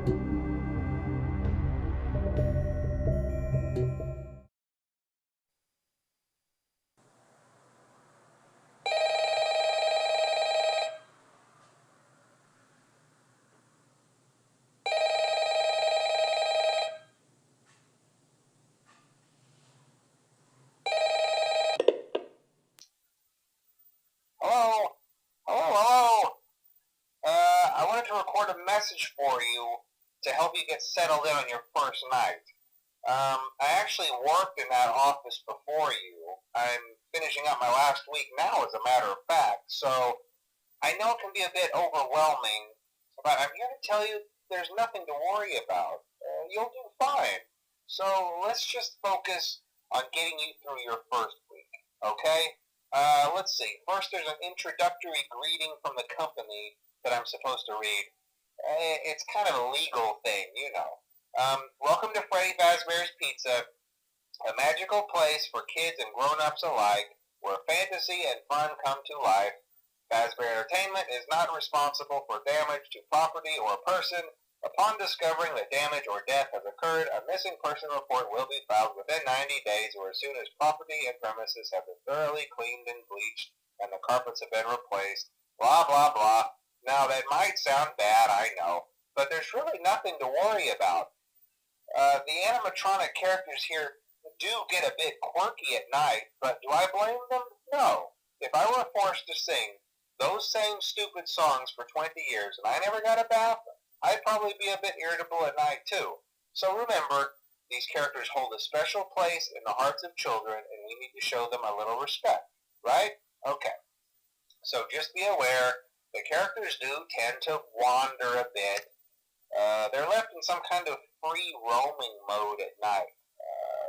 Hello? Hello? I wanted to record a message for you to help you get settled in on your first night. I actually worked in that office before you. I'm finishing up my last week now, as a matter of fact, so I know it can be a bit overwhelming, but I'm here to tell you there's nothing to worry about. You'll do fine. So let's just focus on getting you through your first week, okay? Let's see. First, there's an introductory greeting from the company that I'm supposed to read. It's kind of a legal thing, you know. Welcome to Freddy Fazbear's Pizza, a magical place for kids and grown-ups alike, where fantasy and fun come to life. Fazbear Entertainment is not responsible for damage to property or person. Upon discovering that damage or death has occurred, a missing person report will be filed within 90 days or as soon as property and premises have been thoroughly cleaned and bleached and the carpets have been replaced. Blah, blah, blah. Now, that might sound bad, I know, but there's really nothing to worry about. The animatronic characters here do get a bit quirky at night, but do I blame them? No. If I were forced to sing those same stupid songs for 20 years and I never got a bath, I'd probably be a bit irritable at night too. So remember, these characters hold a special place in the hearts of children and we need to show them a little respect, right? Okay. So just be aware, the characters do tend to wander a bit. They're left in some kind of free roaming mode at night.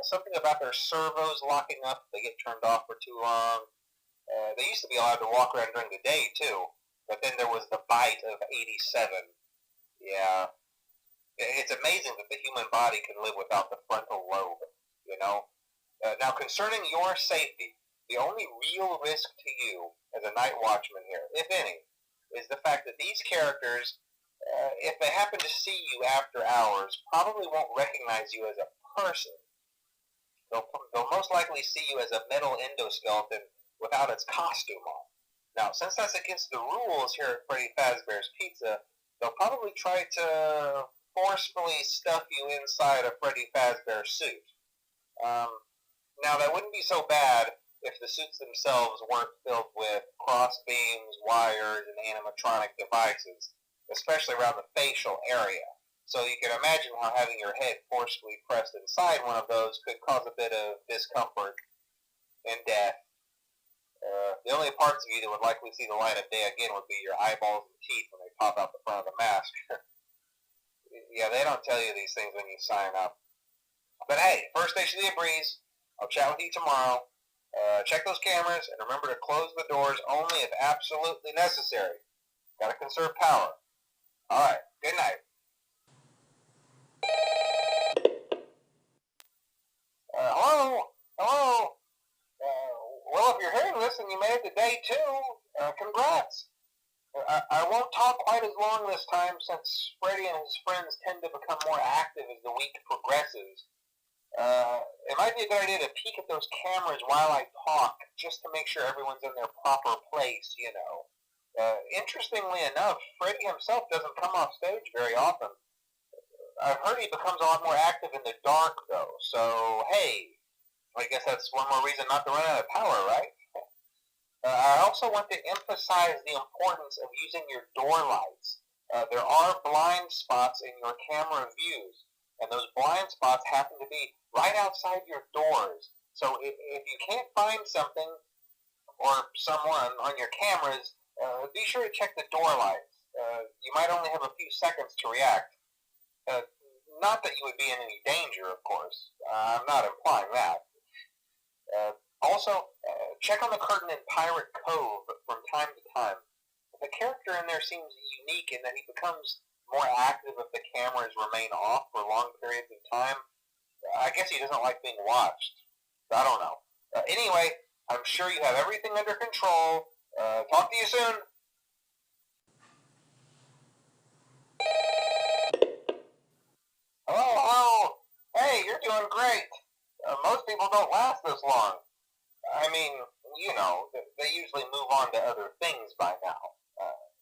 Something about their servos locking up if they get turned off for too long. They used to be allowed to walk around during the day too, but then there was the bite of 87. Yeah. It's amazing that the human body can live without the frontal lobe, you know? Now, concerning your safety, the only real risk to you as a night watchman here, if any, is the fact that these characters, if they happen to see you after hours, probably won't recognize you as a person. They'll most likely see you as a metal endoskeleton without its costume on. Now, since that's against the rules here at Freddy Fazbear's Pizza, they'll probably try to forcefully stuff you inside a Freddy Fazbear suit. Now, that wouldn't be so bad if the suits themselves weren't filled with cross beams, wires, and animatronic devices, especially around the facial area. So you can imagine how having your head forcefully pressed inside one of those could cause a bit of discomfort and death. The only parts of you that would likely see the light of day again would be your eyeballs and teeth when they pop out the front of the mask. Yeah, they don't tell you these things when you sign up. But hey, first station of the breeze. I'll chat with you tomorrow. Check those cameras and remember to close the doors only if absolutely necessary. Gotta conserve power. Alright, good night. Hello? Hello? Well, if you're hearing this and you made it to day 2, congrats. I won't talk quite as long this time since Freddy and his friends tend to become more active as the week progresses. It might be a good idea to peek at those cameras while I talk, just to make sure everyone's in their proper place, you know. Interestingly enough, Freddy himself doesn't come off stage very often. I've heard he becomes a lot more active in the dark, though, so hey, I guess that's one more reason not to run out of power, right? I also want to emphasize the importance of using your door lights. There are blind spots in your camera views, and those blind spots happen to be right outside your doors. So if you can't find something or someone on your cameras, be sure to check the door lights. You might only have a few seconds to react. Not that you would be in any danger, of course. I'm not implying that. Also, check on the curtain in Pirate Cove from time to time. The character in there seems unique in that he becomes more active if the cameras remain off for long periods of time. I guess he doesn't like being watched. I don't know. Anyway, I'm sure you have everything under control. Talk to you soon. people don't last this long. I mean, you know, they usually move on to other things by now.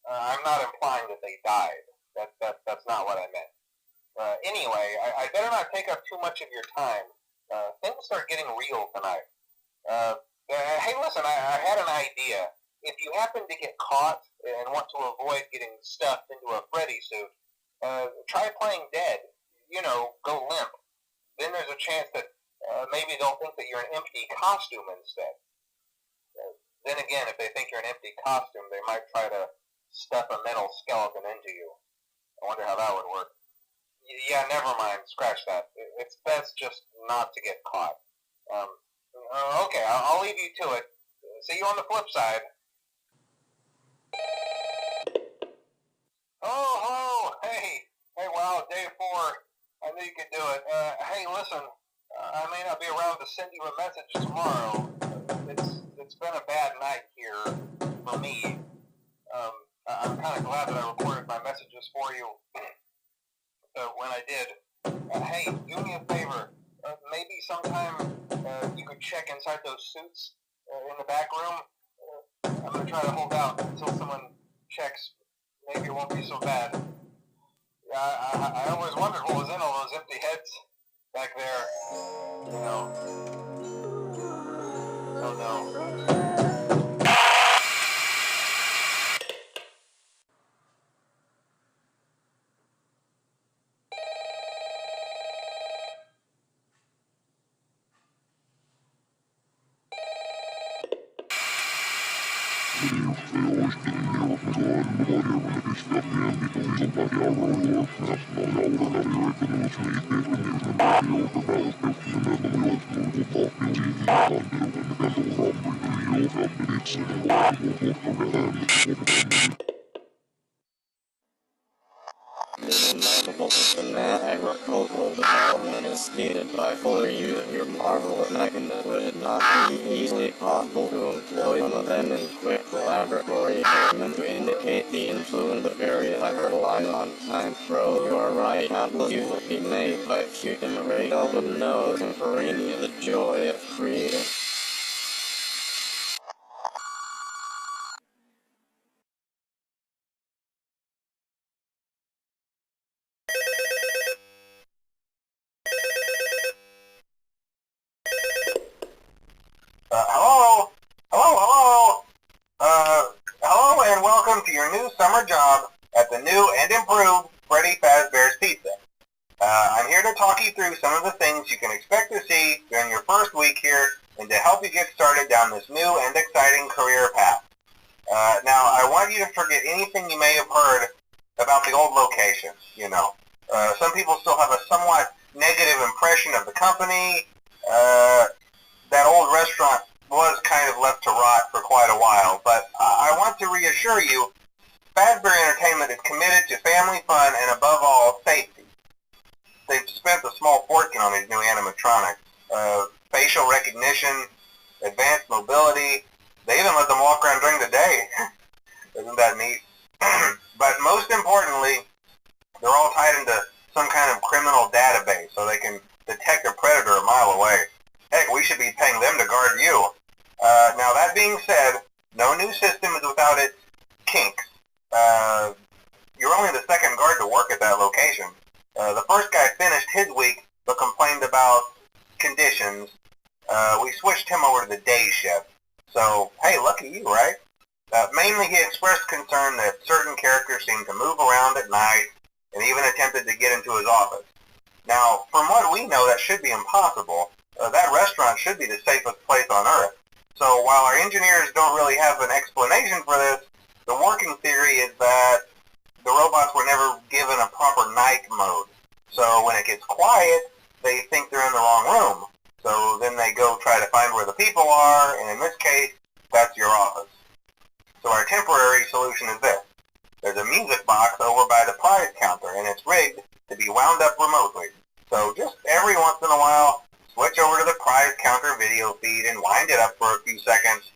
I'm not implying that they died. That's not what I meant. Anyway, I better not take up too much of your time. Things start getting real tonight. Hey, listen, I had an idea. If you happen to get caught and want to avoid getting stuffed into a Freddy suit, try playing dead. You know, go limp. Then there's a chance that maybe they'll think that you're an empty costume instead. Then again, if they think you're an empty costume, they might try to stuff a metal skeleton into you. I wonder how that would work. Yeah, never mind. Scratch that. It's best just not to get caught. Okay, I'll leave you to it. See you on the flip side. Oh, hello. Hey, wow, day 4. I knew you could do it. Hey, listen, I may not be around to send you a message tomorrow. It's been a bad night here for me. I'm kind of glad that I recorded my messages for you when I did. Hey, do me a favor. Maybe sometime you could check inside those suits in the back room. I'm going to try to hold out until someone checks. Maybe it won't be so bad. I always wondered what was in all those empty heads back there. You know. Oh no. FNAF agricultural development is stated by fuller use of your marvelous mechanism would it not be easily possible to employ some of them in quick laboratory experiments to indicate the influence of various rely on time pro. You are right, capital use will be made by keeping the rate up with no temporary the joy of creating. Hello and welcome to your new summer job at the new and improved Freddy Fazbear's Pizza. I'm here to talk you through some of the things you can expect to see during your first week here and to help you get started down this new and exciting career path. Now, I want you to forget anything you may have heard about the old location, you know. Some people still have a somewhat negative impression of the company. That old restaurant was kind of left to rot for quite a while, but I want to reassure you, Fazbear Entertainment is committed to family fun and above all, safety. They've spent a small fortune on these new animatronics. Facial recognition, advanced mobility, they even let them walk around during the day. Isn't that neat? But most importantly, they're all tied into some kind of criminal database so they can detect a predator a mile away. Heck, we should be paying them to guard you. Now that being said, no new system is without its kinks. You're only the second guard to work at that location. The first guy finished his week but complained about conditions. We switched him over to the day shift. So, hey, lucky you, right? Mainly he expressed concern that certain characters seemed to move around at night and even attempted to get into his office. Now, from what we know, that should be impossible. That restaurant should be the safest place on Earth. So while our engineers don't really have an explanation for this, the working theory is that the robots were never given a proper night mode. So when it gets quiet, they think they're in the wrong room. So then they go try to find where the people are, and in this case, that's your office. So our temporary solution is this. There's a music box over by the prize counter, and it's rigged to be wound up remotely. So just every once in a while, switch over to the prize counter video feed and wind it up for a few seconds.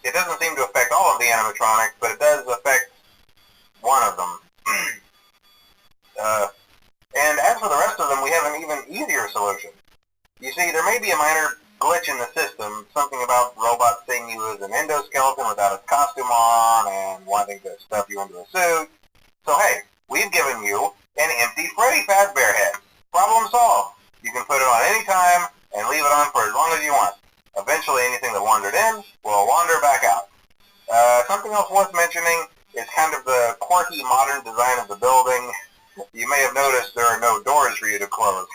It doesn't seem to affect all of the animatronics, but it does affect one of them. And as for the rest of them, we have an even easier solution. You see, there may be a minor glitch in the system, something about robots seeing you as an endoskeleton without a costume on and wanting to stuff you into a suit. So hey, we've given you an empty Freddy Fazbear head. Problem solved. You can put it on any time and leave it on for as long as you want. Eventually anything that wandered in will wander back out. Something else worth mentioning is kind of the quirky modern design of the building. You may have noticed there are no doors for you to close.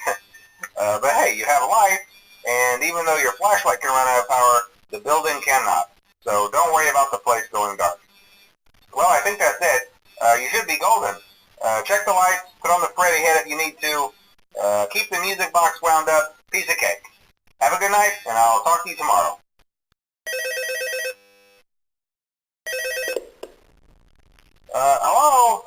But hey, you have a light, and even though your flashlight can run out of power, the building cannot. So don't worry about the place going dark. Well, I think that's it. You should be golden. Check the lights, put on the Freddy head if you need to. Keep the music box wound up. Piece of cake. Have a good night, and I'll talk to you tomorrow. Hello?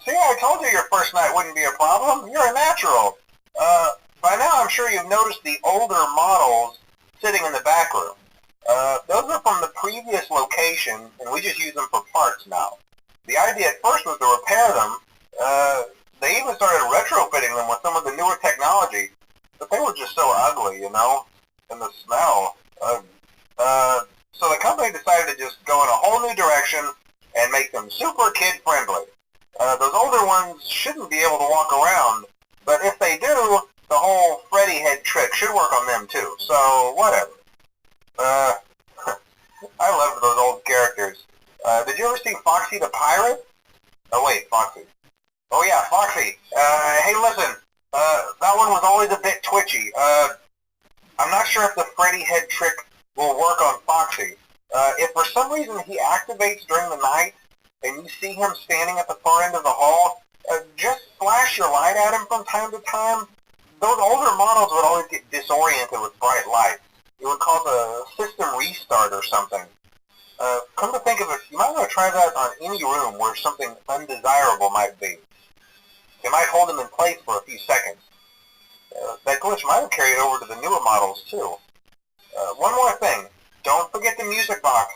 See, I told you your first night wouldn't be a problem. You're a natural. By now I'm sure you've noticed the older models sitting in the back room. Those are from the previous location, and we just use them for parts now. The idea at first was to repair them. They even started retrofitting them with some of the newer technology, but they were just so ugly, you know, and the smell. So the company decided to just go in a whole new direction and make them super kid-friendly. Those older ones shouldn't be able to walk around, but if they do, the whole Freddy head trick should work on them too, so whatever. I loved those old characters. Did you ever see Foxy the Pirate? Oh wait, Foxy. Oh yeah, Foxy. Hey listen, that one was always a bit twitchy. I'm not sure if the Freddy head trick will work on Foxy. If for some reason he activates during the night, and you see him standing at the far end of the hall, just flash your light at him from time to time. Those older models would always get disoriented with bright lights. It would cause a system restart or something. Come to think of it, you might want to try that on any room where something undesirable might be. It might hold him in place for a few seconds. That glitch might have carried over to the newer models too. One more thing, don't forget the music box.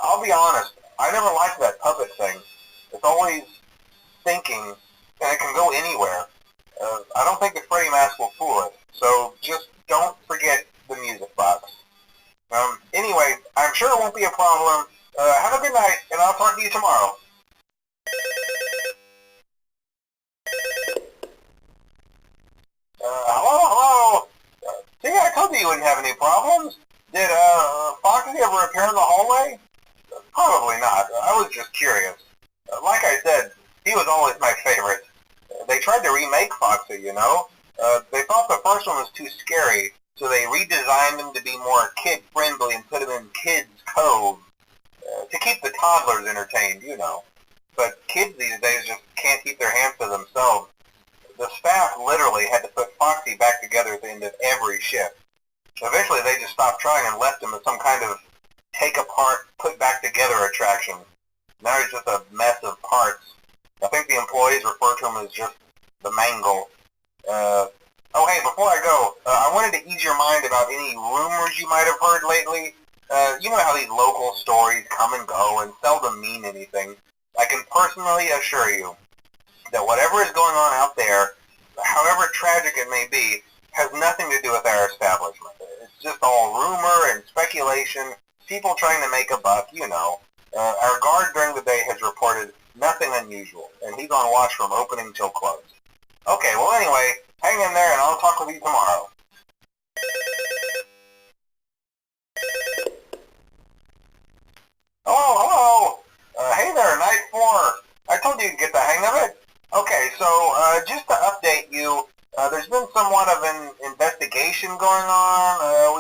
I'll be honest, I never liked that puppet thing. It's always thinking, and it can go anywhere. I don't think the Freddy mask will fool it, so just don't forget the music box. Anyway, I'm sure it won't be a problem. Have a good night, and I'll talk to you tomorrow. Hello? See, I told you wouldn't have any problems. Did, Foxy ever appear in the hallway? Probably not. I was just curious. Like I said, he was always my favorite. They tried to remake Foxy, you know? They thought the first one was too scary, so they redesigned him to be more kid-friendly and put him in Kids Cove to keep the toddlers entertained, you know. But kids these days just can't keep their hands to themselves. The staff literally had to put Foxy back together at the end of every shift. Eventually they just stopped trying and left him as some kind of take apart, put back together attraction. Now he's just a mess of parts. I think the employees refer to him as just the mangle. Oh hey, before I go, I wanted to ease your mind about any rumors you might have heard lately. You know how these local stories come and go and seldom mean anything. I can personally assure you that whatever is going on out there, however tragic it may be, has nothing to do with our establishment. It's just all rumor and speculation, people trying to make a buck, you know. Our guard during the day has reported nothing unusual, and he's on watch from opening till close. Okay, well anyway, hang in there and I'll talk with you tomorrow. Hello? Hey there, Night 4. I told you to get the hang of it. Okay, so just to update you, there's been somewhat of an investigation going on.